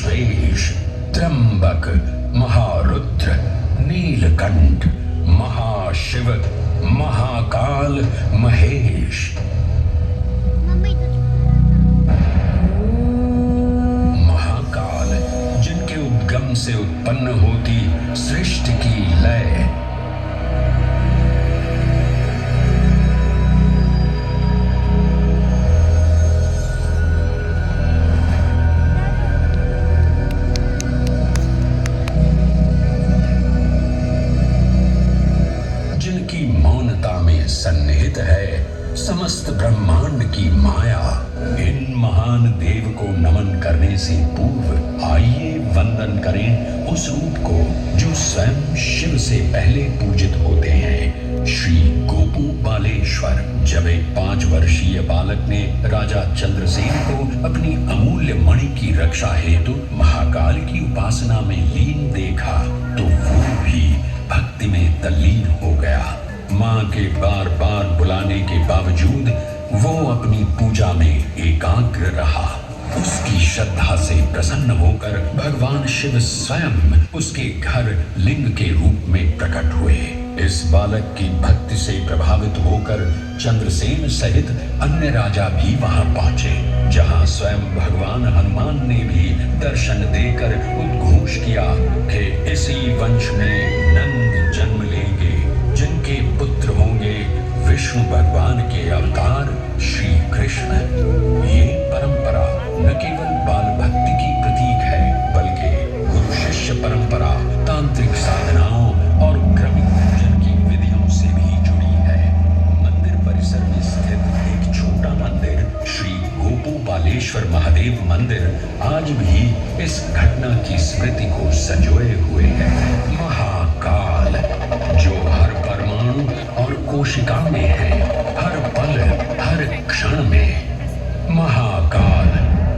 विश्वेश, त्र्यंबक, महारुद्र, नीलकंठ, महाशिव, महाकाल, महेश। महाकाल जिनके उद्गम से उत्पन्न होती सृष्टि की लय। जिनकी मौनता में सन्निहित है समस्त ब्रह्मांड की माया। इन महान देव को नमन करने से पूर्व आइए वंदन करें उस रूप को जो स्वयं शिव से पहले पूजित होते हैं, श्री गोपू बालेश्वर। जब एक 5 वर्षीय बालक ने राजा चंद्रसेन को अपनी अमूल्य मणि की रक्षा हेतु महाकाल की उपासना में लीन देखा तो वो भी भक्ति में तल्लीन हो गया। माँ के बार बार बुलाने के बावजूद वो अपनी पूजा में एकाग्र रहा। उसकी श्रद्धा से प्रसन्न होकर भगवान शिव स्वयं उसके घर लिंग के रूप में प्रकट हुए। इस बालक की भक्ति से प्रभावित होकर चंद्रसेन सहित अन्य राजा भी वहां पहुंचे, जहां स्वयं भगवान हनुमान ने भी दर्शन देकर उद्घोष किया कि इसी वंश में नंद जन्म लेंगे, जिनके पुत्र होंगे विष्णु भगवान के अवतार श्री कृष्ण। ये परंपरा न केवल बाल भक्ति की प्रतीक है, बल्कि गुरु शिष्य परंपरा, तांत्रिक साधनाओं और क्रमिक पूजन की विधियों से भी जुड़ी है। मंदिर परिसर में स्थित एक छोटा मंदिर श्री गोपू बालेश्वर महादेव मंदिर आज भी इस घटना की स्मृति को संजोए हुए है। महाकाल जो हर परमाणु और कोशिका में है, हर पल हर क्षण में। महाकाल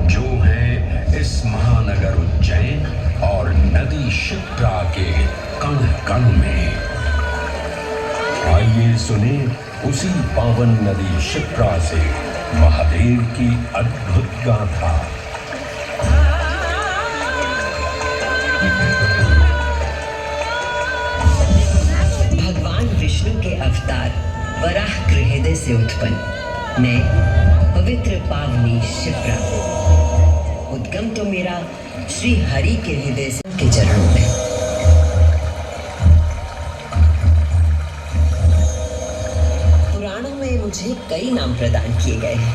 जो है इस महानगर उज्जैन और नदी शिप्रा के कण कण में। आइए सुने उसी पावन नदी शिप्रा से महादेव की अद्भुत गाथा। भगवान विष्णु के अवतार वराह गृहदय से उत्पन्न मैं पवित्र पावनी शिप्रा। उद्गम तो मेरा श्री हरि के हृदय के चरणों में। पुराणों में मुझे कई नाम प्रदान किए गए हैं।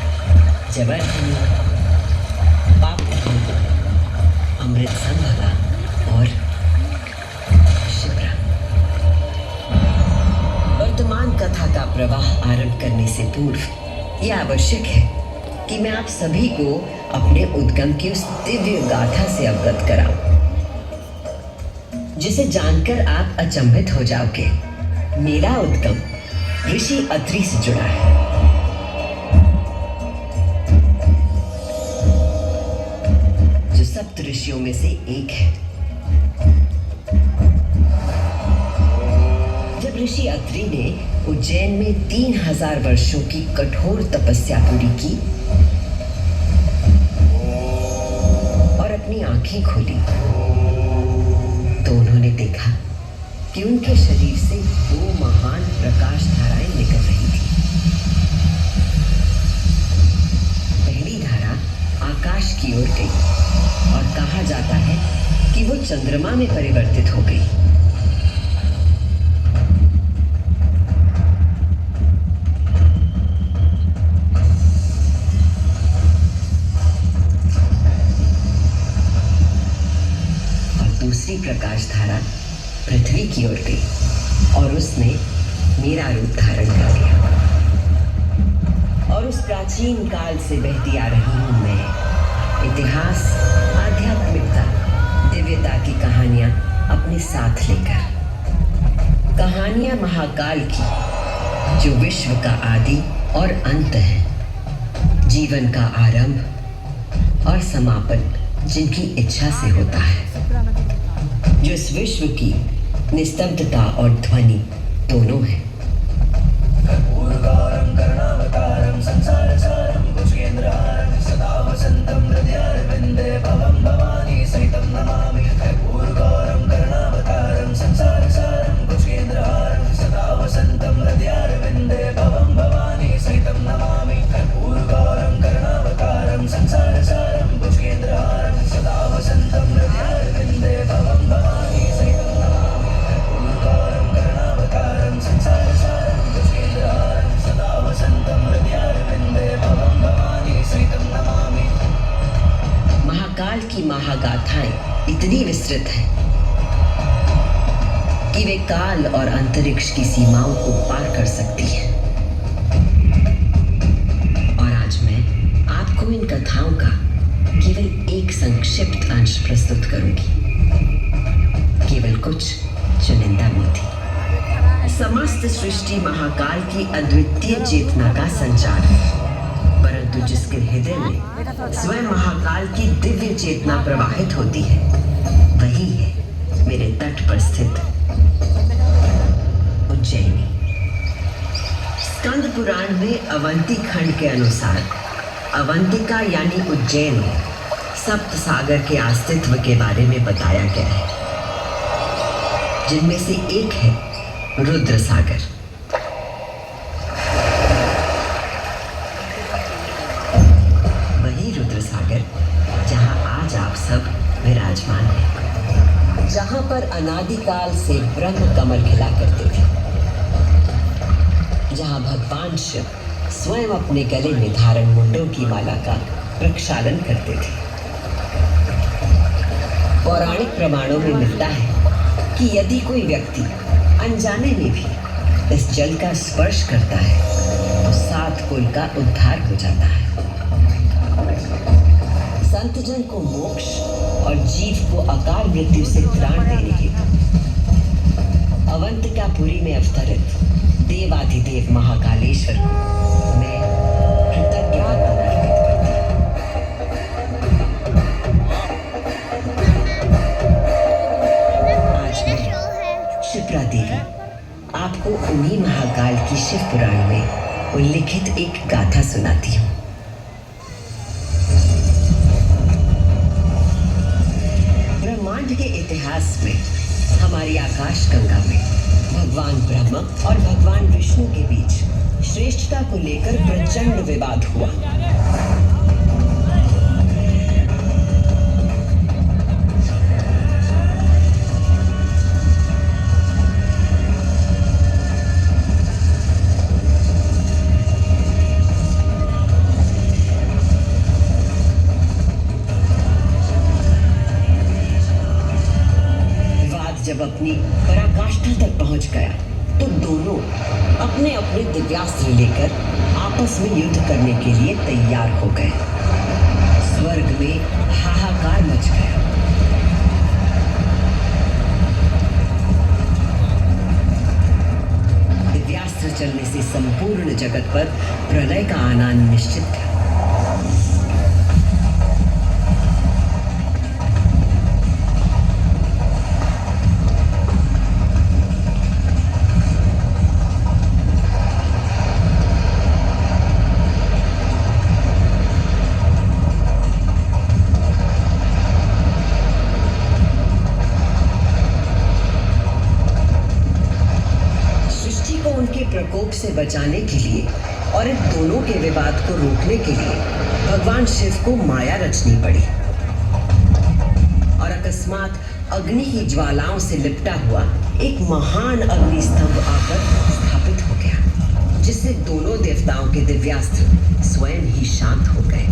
जबरधनी, पाप, अमृत संभवा और शिप्रा। वर्तमान कथा का प्रवाह आरंभ करने से पूर्व यह आवश्यक है कि मैं आप सभी को अपने उद्गम की उस दिव्य गाथा से अवगत कराऊं, जिसे जानकर आप अचंभित हो जाओगे। मेरा उद्गम ऋषि अत्रि से जुड़ा है। जो सप्त ऋषियों में से एक है। जब ऋषि अत्रि ने उज्जैन में 3000 वर्षों की कठोर तपस्या पूरी की और अपनी आंखें खोली तो उन्होंने देखा कि उनके शरीर से 2 महान प्रकाश धाराएं निकल रही थी। पहली धारा आकाश की ओर गई और कहा जाता है कि वो चंद्रमा में परिवर्तित हो गई। दूसरी प्रकाश धारा पृथ्वी की ओर गई और उसने मेरा रूप धारण कर लिया। और उस प्राचीन काल से बहती आ रही हूं मैं, इतिहास, आध्यात्मिकता, दिव्यता की कहानियां अपने साथ लेकर। कहानियां महाकाल की जो विश्व का आदि और अंत है, जीवन का आरंभ और समापन जिनकी इच्छा से होता है, जो इस विश्व की निस्तब्धता और ध्वनि दोनों है। संसार सारम भुजगेंद्रहारम सदा वसंतम हृदयारविंदे भवम भवानी सहित इतनी विस्तृत हैं कि वे काल और अंतरिक्ष की सीमाओं को पार कर सकती हैं। और आज मैं आपको इन कथाओं का केवल एक संक्षिप्त अंश प्रस्तुत करूंगी, केवल कुछ चुनिंदा मोती। समस्त सृष्टि महाकाल की अद्वितीय चेतना का संचार है, परंतु जिसके हृदय में स्वयं महाकाल की दिव्य चेतना प्रवाहित होती है, वही है मेरे तट पर स्थित उज्जैनी। स्कंद पुराण में अवंती खंड के अनुसार अवंतिका यानी उज्जैन सप्त सागर के अस्तित्व के बारे में बताया गया है, जिनमें से एक है रुद्र सागर। वही रुद्र सागर जहां आज आप सब विराजमान हैं, जहां पर अनादिकाल से ब्रह्म कमल खिला करते थे, जहां भगवान शिव स्वयं अपने गले में धारण मुंडों की माला का प्रक्षालन करते थे। पौराणिक प्रमाणों में मिलता है कि यदि कोई व्यक्ति अनजाने में भी इस जल का स्पर्श करता है तो 7 कुल का उद्धार हो जाता है। संतजन को मोक्ष और जीव को अकाल मृत्यु से त्राण देने हेतु अवंतिकापुरी में अवतरित देवाधिदेव महाकालेश्वर को मैं कृतज्ञ वंदन अर्पित करती हूँ। आज मैं शिप्रा देवी आपको उन्हीं महाकाल की शिव पुराण में उल्लिखित एक गाथा सुनाती हूँ। ब्रह्मांड के इतिहास में हमारी आकाश गंगा में भगवान ब्रह्मा और भगवान विष्णु के बीच श्रेष्ठता को लेकर प्रचंड विवाद हुआ। जब अपनी पराकाष्ठा तक पहुंच गया तो दोनों अपने अपने दिव्यास्त्र लेकर आपस में युद्ध करने के लिए तैयार हो गए। स्वर्ग में हाहाकार मच गया। दिव्यास्त्र चलने से संपूर्ण जगत पर प्रलय का आना निश्चित था। प्रकोप से बचाने के लिए और इन दोनों के विवाद को रोकने के लिए भगवान शिव को माया रचनी पड़ी। और अकस्मात अग्नि की ज्वालाओं से लिपटा हुआ एक महान अग्नि स्तंभ आकर स्थापित हो गया, जिससे दोनों देवताओं के दिव्यास्त्र स्वयं ही शांत हो गए।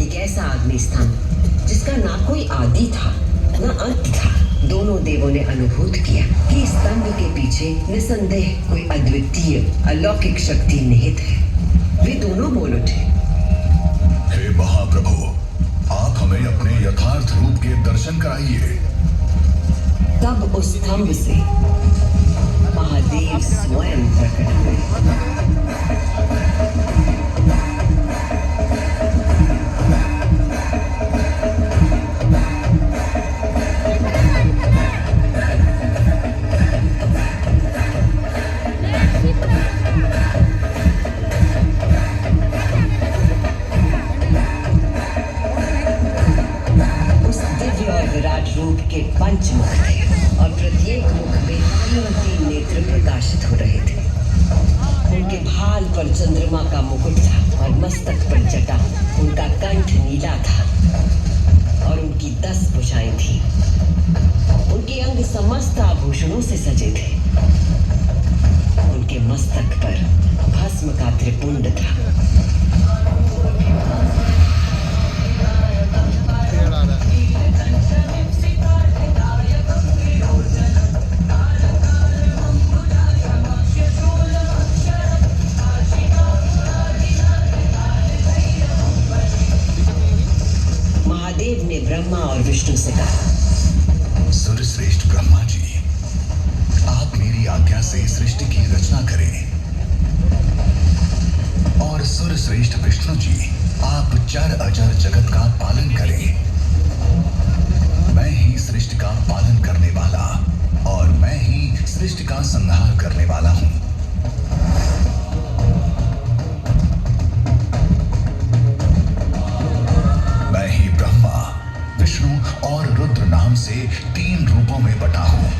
एक ऐसा अग्नि स्तंभ जिसका ना कोई आदि था न अंत था। दोनों देवों ने अनुभूत किया कि स्तंभ के पीछे निसंदेह कोई अद्वितीय अलौकिक शक्ति निहित है। वे दोनों बोल उठे, हे महाप्रभु, आप हमें अपने यथार्थ रूप के दर्शन कराइए। तब उस स्तंभ से महादेव स्वयं प्रकट हुए। पंचमुख थे और प्रत्येक मुख में 3 नेत्र प्रकाशित हो रहे थे। उनके भाल पर चंद्रमा का मुकुट था और मस्तक पर जटा। उनका कंठ नीला था और उनकी 10 भुजाएं थी। उनके अंग समस्त आभूषणों से सजे थे। उनके मस्तक पर भस्म का त्रिपुंड था। ब्रह्मा और विष्णु से कहा, सुरश्रेष्ठ ब्रह्मा जी, आप मेरी आज्ञा से सृष्टि की रचना करें और सुरश्रेष्ठ विष्णु जी, आप चर अजर जगत का पालन करें। मैं ही सृष्टि का पालन करने वाला और मैं ही सृष्टि का संहार करने वाला हूं। मैं ही ब्रह्मा, विष्णु और रुद्र नाम से 3 रूपों में बटा हूं।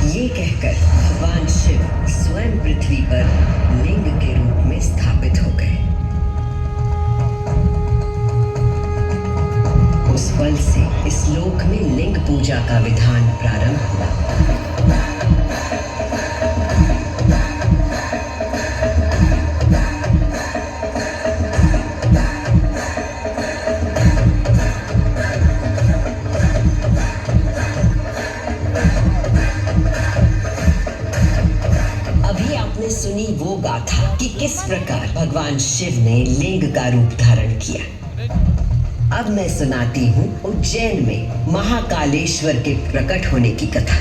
ये कहकर भगवान शिव स्वयं पृथ्वी पर लिंग के रूप में स्थापित हो गए। उस पल से इस लोक में लिंग पूजा का विधान प्रारंभ हुआ। अभी आपने सुनी वो गाथा कि किस प्रकार भगवान शिव ने लिंग का रूप धारण किया। अब मैं सुनाती हूँ उज्जैन में महाकालेश्वर के प्रकट होने की कथा।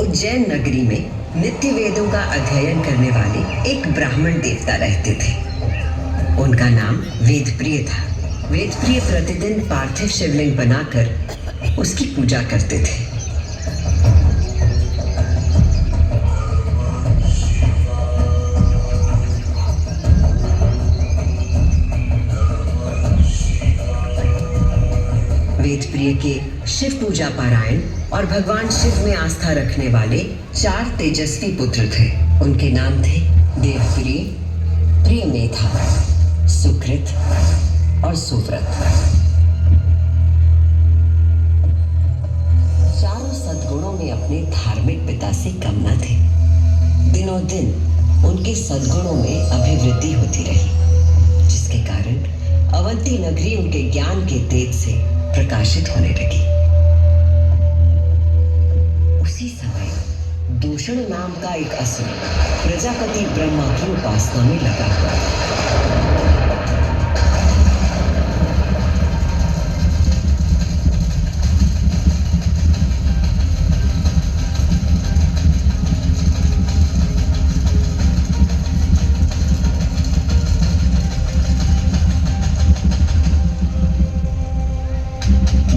उज्जैन नगरी में नित्य वेदों का अध्ययन करने वाले एक ब्राह्मण देवता रहते थे। उनका नाम वेदप्रिय था। वेदप्रिय प्रतिदिन पार्थिव शिवलिंग बनाकर उसकी पूजा करते थे। वेदप्रिय के शिव पूजा पारायण और भगवान शिव में आस्था रखने वाले 4 तेजस्वी पुत्र थे। उनके नाम थे देवप्रिय, प्रियमेधा, सुकृत और सुव्रत। चारों सद्गुणों में अपने धार्मिक पिता से कम न थे। दिनों दिन उनके सद्गुणों में अभिवृद्धि होती रही, जिसके कारण अवंती नगरी उनके ज्ञान के तेज से प्रकाशित होने लगी। उसी समय दूषण नाम का एक असुर प्रजापति ब्रह्मा की उपासना में लगा हुआ।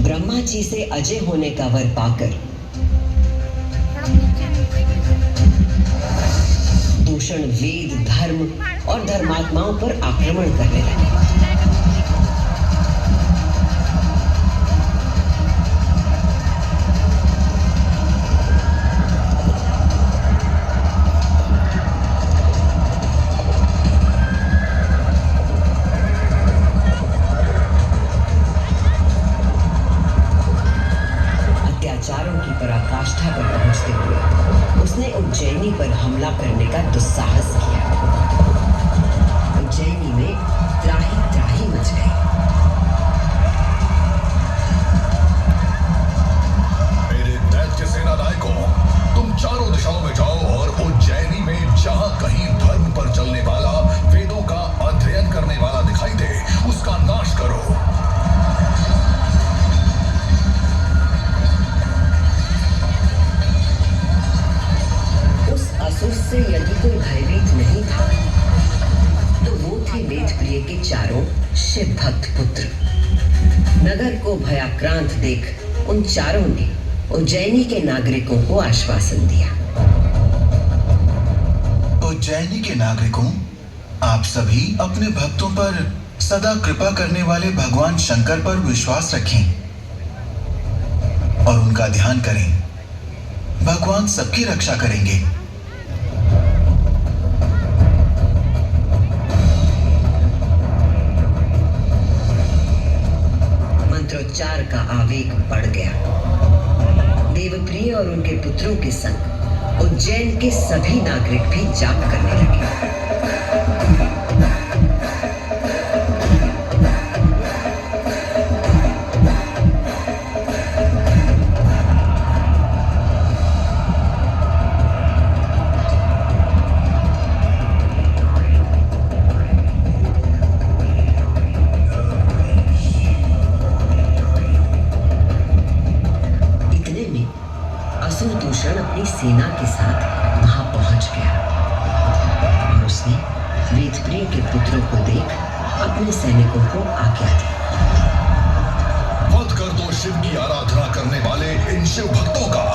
ब्रह्मा जी से अजय होने का वर पाकर दूषण वेद, धर्म और धर्मात्माओं पर आक्रमण करने लगे। अत्याचारों की पराकाष्ठा पर पहुंचते हुए उसने उज्जैनी पर हमला करने का दुस्साहस किया। उज्जैनी में त्राही त्राही मच गई। मेरे दैत्य सेना नायकों, तुम चारों दिशाओं में जाओ और उज्जैनी में जहां कहीं धर्म पर चलने वाला, वेदों का अध्ययन करने वाला दिखाई दे, उसका नाश करो। असुर से यदि कोई भयभीत नहीं था तो वो थे वेदप्रिय के चारों शिव भक्त पुत्र। नगर को भयाक्रांत देख उन चारों ने उज्जैनी के नागरिकों को आश्वासन दिया। उज्जैनी के नागरिकों, आप सभी अपने भक्तों पर सदा कृपा करने वाले भगवान शंकर पर विश्वास रखें और उनका ध्यान करें। भगवान सबकी रक्षा करेंगे। मंत्रोच्चार का आवेग बढ़ गया। देवप्रिय और उनके पुत्रों के संग उज्जैन के सभी नागरिक भी जाप करने लगे। दूषण अपनी सेना के साथ वहां पहुंच गया और उसने वेदप्रिय के पुत्रों को देख अपने सैनिकों को आज्ञा दी, वध कर दो शिव की आराधना करने वाले इन शिव भक्तों का।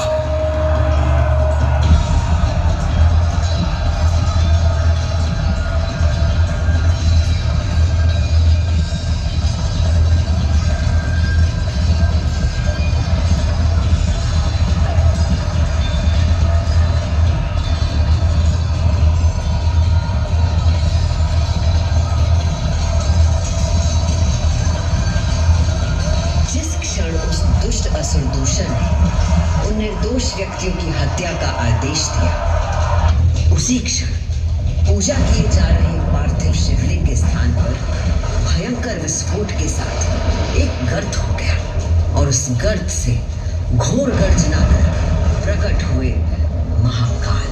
उन निर्दोष व्यक्तियों की हत्या का आदेश दिया, उसी क्षण पूजा किए जा रहे पार्थिव शिवलिंग के स्थान पर भयंकर विस्फोट के साथ एक गर्त हो गया और उस गर्त से घोर गर्जना कर प्रकट हुए महाकाल।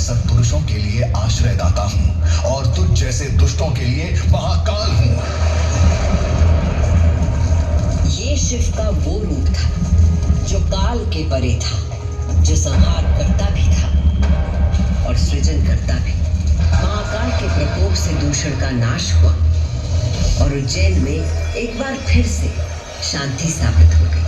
सत्पुरुषों के लिए आश्रयदाता हूं और तुझ जैसे दुष्टों के लिए महाकाल हूं। ये शिव का वो रूप था जो काल के परे था, जो संहार करता भी था और सृजन करता भी। महाकाल के प्रकोप से दूषण का नाश हुआ और उज्जैन में एक बार फिर से शांति स्थापित हो गई।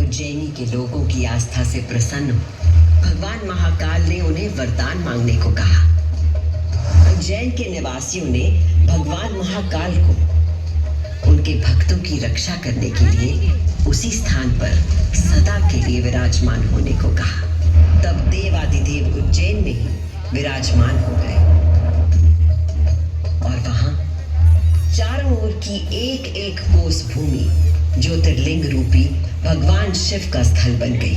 उज्जैनी के लोगों की आस्था से प्रसन्न भगवान महाकाल ने उन्हें वरदान मांगने को कहा। उज्जैन के निवासियों ने भगवान महाकाल को उनके भक्तों की रक्षा करने के लिए उसी स्थान पर सदा के लिए विराजमान होने को कहा। तब देवादिदेव उज्जैन में ही विराजमान हो गए और वहां चारों ओर की एक एक कोस भूमि ज्योतिर्लिंग रूपी भगवान शिव का स्थल बन गई।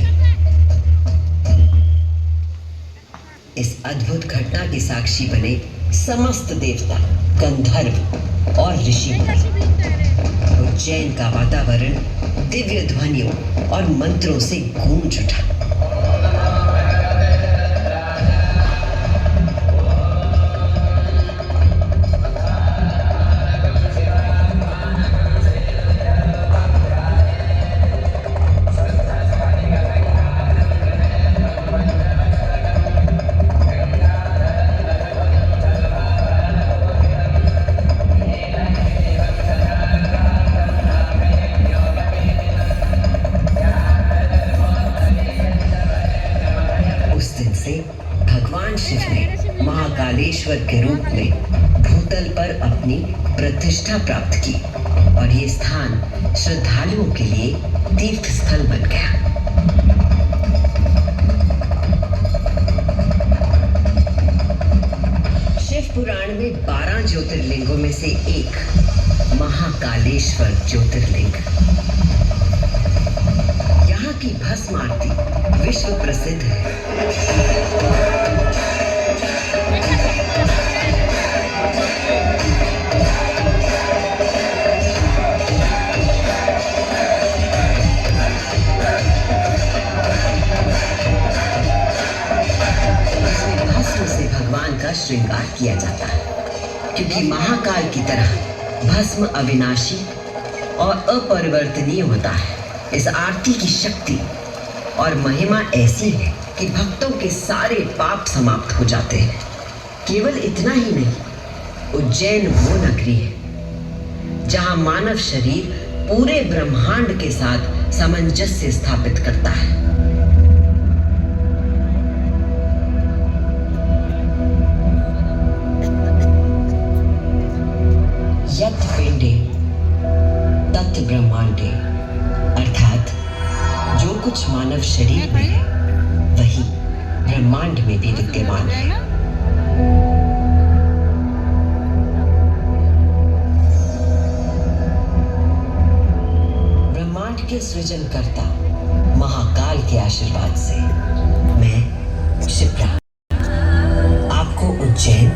इस अद्भुत घटना के साक्षी बने समस्त देवता, गंधर्व और ऋषि। उज्जैन का वातावरण दिव्य ध्वनियों और मंत्रों से गूंज उठा। भगवान शिव ने महाकालेश्वर के रूप में भूतल पर अपनी प्रतिष्ठा प्राप्त की और ये स्थान श्रद्धालुओं के लिए तीर्थ स्थल बन गया। शिव पुराण में 12 ज्योतिर्लिंगों में से एक महाकालेश्वर ज्योतिर्लिंग। यहाँ की भस्म आरती विश्व प्रसिद्ध है। भस्म से भगवान का श्रृंगार किया जाता है, क्योंकि महाकाल की तरह भस्म अविनाशी और अपरिवर्तनीय होता है। इस आरती की शक्ति और महिमा ऐसी है कि भक्तों के सारे पाप समाप्त हो जाते हैं। केवल इतना ही नहीं, उज्जैन वो नगरी है जहां मानव शरीर पूरे ब्रह्मांड के साथ सामंजस्य स्थापित करता है। समस्त ब्रह्मांडे अर्थात जो कुछ मानव शरीर में है वही ब्रह्मांड में भी विद्यमान है। ब्रह्मांड के सृजनकर्ता महाकाल के आशीर्वाद से मैं शिप्रा आपको उज्जैन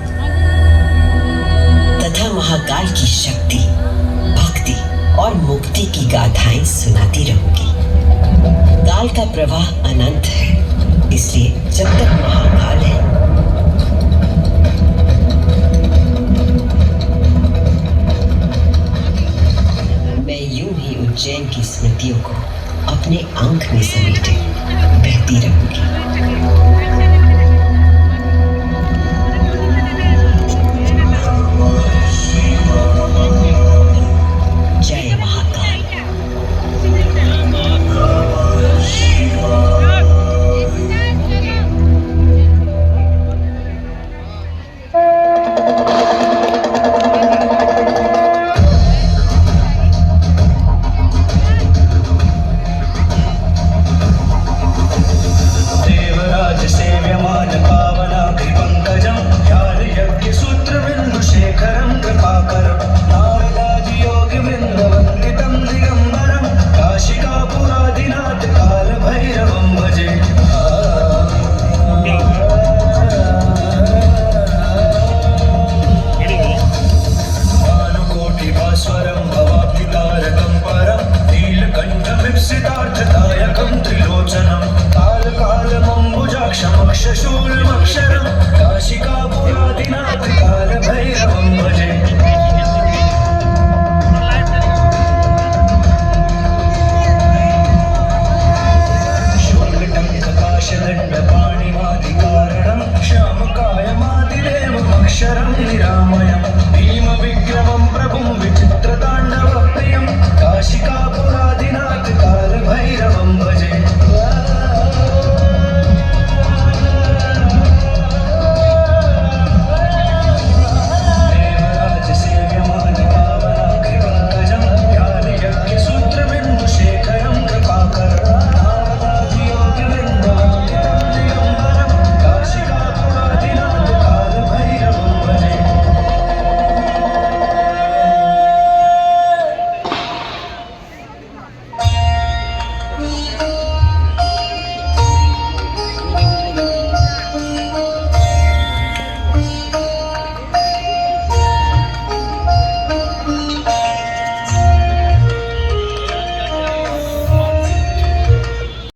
तथा महाकाल की शक्ति, भक्ति और मुक्ति की गाथाएं सुनाती रहूंगी। काल का प्रवाह अनंत है, इसलिए जब तक महाकाल है मैं यूं ही उज्जैन की स्मृतियों को अपने आंख में समेटे बहती रहूंगी।